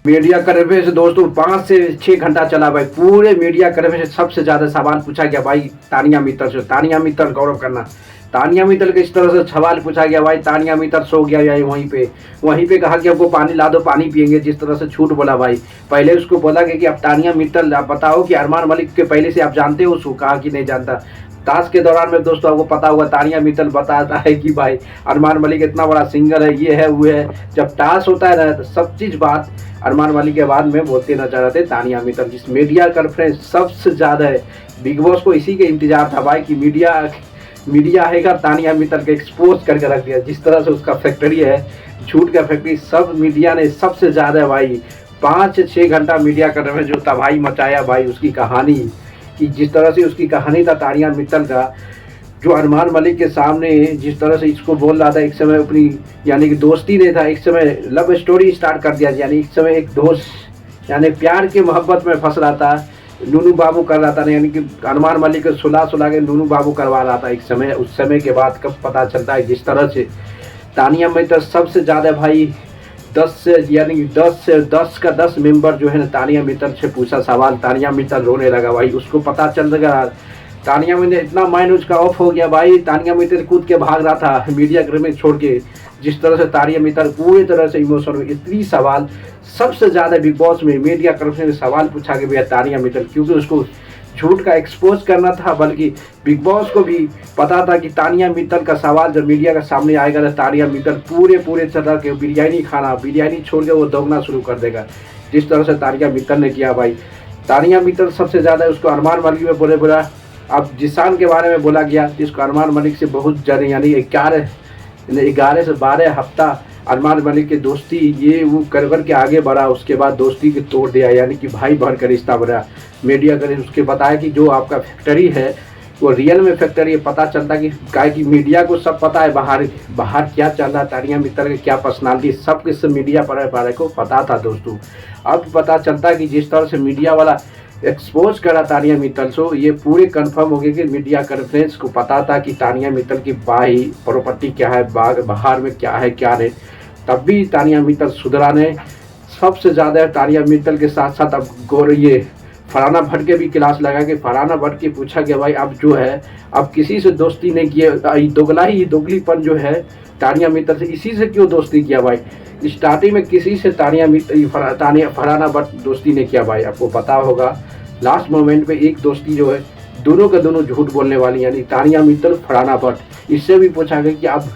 Media coverage से दोस्तों 5 से 6 घंटा चला भाई। पूरे मीडिया कवरेज से सबसे ज़्यादा सवाल पूछा गया भाई तानिया मित्तल से। तानिया मित्तल गौरव खन्ना, तानिया मित्तल के इस तरह से सवाल पूछा गया भाई। तानिया मित्तल सो गया भाई वहीं पे कहा कि हमको पानी ला दो, पानी पियेंगे। जिस तरह से झूठ बोला भाई। पहले उसको बोला गया कि अब तानिया मित्तल आप बताओ कि अरमान मलिक के पहले से आप जानते हो उसको, कहा कि नहीं जानता। टास्क के दौरान में दोस्तों आपको पता होगा तानिया मित्तल बताता है कि भाई अरमान मलिक इतना बड़ा सिंगर है, ये है वो है। जब टास्क होता है ना तो सब चीज़ बात अरमान मलिक के बाद में बोलते नजर आते तानिया मित्तल। जिस मीडिया कॉन्फ्रेंस सबसे ज़्यादा है, बिग बॉस को इसी के इंतजार था भाई कि मीडिया आएगा तानिया मित्तल के एक्सपोज करके रख दिया। जिस तरह से उसका फैक्ट्री है, झूठ का फैक्ट्री, सब मीडिया ने सबसे ज़्यादा भाई 5 से 6 घंटा मीडिया कवरेज जो तबाही मचाया भाई उसकी कहानी, कि जिस तरह से उसकी कहानी था तानिया मित्तल का, जो अरमान मलिक के सामने जिस तरह से इसको बोल रहा था एक समय अपनी यानी कि दोस्ती नहीं था, एक समय लव स्टोरी स्टार्ट कर दिया, यानी एक समय एक दोस्त यानी प्यार के मोहब्बत में फंस रहा था, नूनू बाबू कर रहा था, यानी कि अरमान मलिक को सुला के नूनू बाबू करवा रहा था एक समय। उस समय के बाद कब पता चलता है जिस तरह से तानिया मित्तल सबसे ज़्यादा भाई 10 से 10 मेंबर जो है ना तानिया मित्तल से पूछा सवाल। तानिया मित्तल रोने लगा भाई, उसको पता चल गया। तानिया मित्तल इतना माइंड उसका ऑफ हो गया भाई, तानिया मित्तल कूद के भाग रहा था मीडिया घर में छोड़ के। जिस तरह से तानिया मित्तल पूरी तरह से इमोशनल हुई। इतनी सवाल सबसे ज़्यादा बिग बॉस में मीडिया कॉन्फ्रेंस में सवाल पूछा गया भैया तानिया मित्तल, क्योंकि उसको झूठ का एक्सपोज करना था। बल्कि बिग बॉस को भी पता था कि तानिया मित्तल का सवाल जब मीडिया के सामने आएगा तो तानिया मित्तल पूरे तरह के बिरयानी छोड़ के वो दौड़ना शुरू कर देगा। जिस तरह से तानिया मित्तल ने किया भाई। तानिया मित्तल सबसे ज़्यादा उसको अरमान मलिक में बोला। अब जिसान के बारे में बोला गया जिसको अरमान मलिक से बहुत ज़्यादा यानी 11 से 12 हफ्ता अरमान मलिक की दोस्ती ये वो कर के आगे बढ़ा। उसके बाद दोस्ती के तोड़ दिया, यानी कि भाई बहन का रिश्ता बना। मीडिया करे उसके बताया कि जो आपका फैक्ट्री है वो रियल में फैक्ट्री है। पता चलता कि मीडिया को सब पता है बाहर क्या चल रहा है, तानिया मित्तल के क्या पर्सनालिटी, सब किस मीडिया पर को पता था दोस्तों। अब पता चलता कि जिस तरह से मीडिया वाला एक्सपोज करा तानिया मित्तल सो, ये पूरे कंफर्म हो गए कि मीडिया कॉन्फ्रेंस को पता था कि तानिया मित्तल की बाई प्रॉपर्टी क्या है, बाहर में क्या है क्या नहीं। तब भी तानिया मित्तल सुधरा ने। सबसे ज़्यादा तानिया मित्तल के साथ साथ अब ये फरहाना भट्ट के भी क्लास लगा के फरहाना भट्ट के पूछा गया भाई अब जो है अब किसी से दोस्ती नहीं किए, दोगलीपन जो है तानिया मित्तल से, इसी से क्यों दोस्ती किया भाई। स्टार्टिंग में किसी से फरहाना भट्ट दोस्ती नहीं किया भाई। आपको पता होगा लास्ट मोमेंट पे एक दोस्ती जो है दोनों के दोनों झूठ बोलने वाली, यानी तानिया मित्तल फरहाना भट्ट। इससे भी पूछा गया कि अब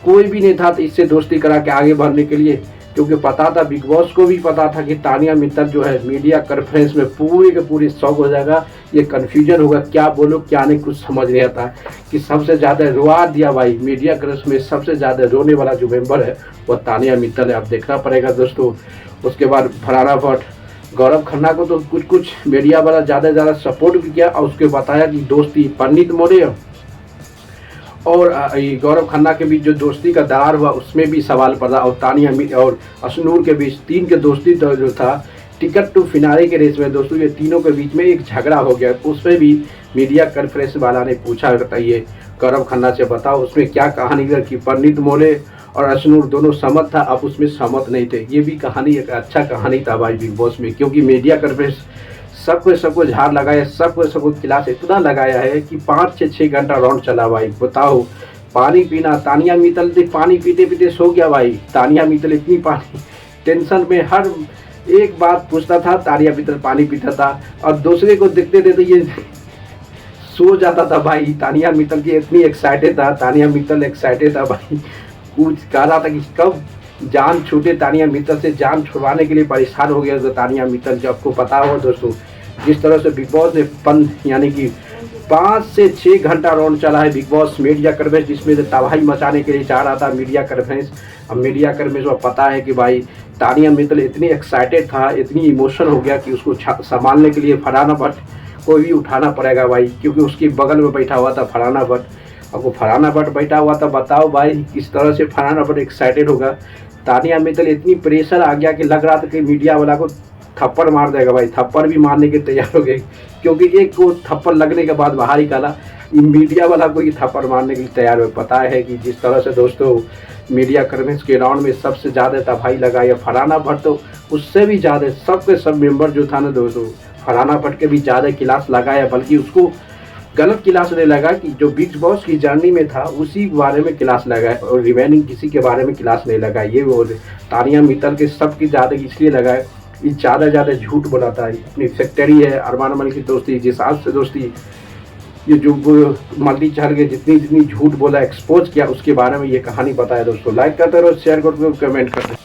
कोई भी नहीं था तो इससे दोस्ती करा के आगे बढ़ने के लिए, क्योंकि पता था बिग बॉस को भी पता था कि तानिया मित्तल जो है मीडिया कॉन्फ्रेंस में पूरी के पूरी शॉक हो जाएगा, ये कन्फ्यूजन होगा क्या बोलो क्या नहीं, कुछ समझ नहीं आता। कि सबसे ज़्यादा रोआ दिया भाई मीडिया कॉन्फ्रेंस में, सबसे ज़्यादा रोने वाला जो मेंबर है वो तानिया मित्तल है। अब देखना पड़ेगा दोस्तों। उसके बाद फरहाना भट्ट, गौरव खन्ना को तो कुछ मीडिया वाला ज़्यादा सपोर्ट भी किया और उसके बताया कि दोस्ती पंडित मौर्य और गौरव खन्ना के बीच जो दोस्ती का दरार हुआ उसमें भी सवाल पड़ा। और तानिया और अशनूर के बीच तीन के दोस्ती जो था टिकट टू फिनाले के रेस में दोस्तों, ये तीनों के बीच में एक झगड़ा हो गया। उसमें भी मीडिया कॉन्फ्रेंस वाला ने पूछा बताइए गौरव खन्ना से बताओ उसमें क्या कहानी है कि पंडित मौर्य और अशनूर दोनों सहमत था, अब उसमें सहमत नहीं थे। ये भी कहानी एक अच्छा कहानी था भाई बिग बॉस में, क्योंकि मीडिया कॉन्फ्रेंस सबको झाड़ लगाया, सबको क्लास इतना लगाया है कि 5 से 6 घंटा राउंड चला भाई। बताओ पानी पीना, तानिया मित्तल पानी पीते पीते सो गया भाई। तानिया मित्तल इतनी पानी टेंशन में हर एक बात पूछता था, तानिया मित्तल पानी पीता था और दूसरे को देखते थे तो ये सो जाता था भाई। तानिया मित्तल की इतनी एक्साइटेड था, तानिया मित्तल एक्साइटेड था भाई, कुछ कह रहा था कि कब जान छूटे तानिया मित्तल से, जान छुड़वाने के लिए परेशान हो गया तो तानिया मित्तल। जो आपको पता हो दोस्तों जिस तरह से बिग बॉस ने यानी कि 5 से 6 घंटा राउंड चला है बिग बॉस मीडिया कॉन्फ्रेंस, जिसमें से तबाही मचाने के लिए चाह रहा था मीडिया कॉन्फ्रेंस। अब मीडिया कॉन्फ्रेंस को पता है कि भाई तानिया मित्तल इतनी एक्साइटेड था, इतनी इमोशन हो गया कि उसको संभालने के लिए फरहाना भट्ट को भी उठाना पड़ेगा भाई, क्योंकि उसके बगल में बैठा हुआ था फरहाना भट्ट। अब वो फरहाना भट्ट बैठा हुआ था, बताओ भाई किस तरह से फरहाना भट्ट एक्साइटेड होगा। तानिया मित्तल इतनी प्रेशर आ गया कि लग रहा था कि मीडिया वाला को थप्पड़ मार देगा भाई, थप्पड़ भी मारने के तैयार हो गए, क्योंकि एक को थप्पड़ लगने के बाद बाहर निकाला, मीडिया वाला को ही थप्पड़ मारने के लिए तैयार हो। पता है कि जिस तरह से दोस्तों मीडिया कर्मी के राउंड में सबसे ज़्यादा तबाही लगाई। फरहाना भट्ट तो उससे भी ज़्यादा सबके सब मेंबर जो था ना दोस्तों, फरहाना भट्ट के भी ज़्यादा क्लास लगाया, बल्कि उसको गलत क्लास नहीं लगा कि जो बिग बॉस की जर्नी में था उसी के बारे में क्लास लगाए और रिमेनिंग किसी के बारे में क्लास नहीं लगाए। ये वो तानिया मित्तल के सबकी ज़्यादा इसलिए लगाए, ये ज़्यादा झूठ बोलाता है, अपनी फैक्ट्री है, अरमान मलिक की दोस्ती, जिसाद से दोस्ती, ये जो मल्टी चार के जितनी झूठ बोला एक्सपोज किया उसके बारे में ये कहानी बताया। दोस्तों लाइक करते रहो, शेयर करते रहो, कमेंट करते रहो।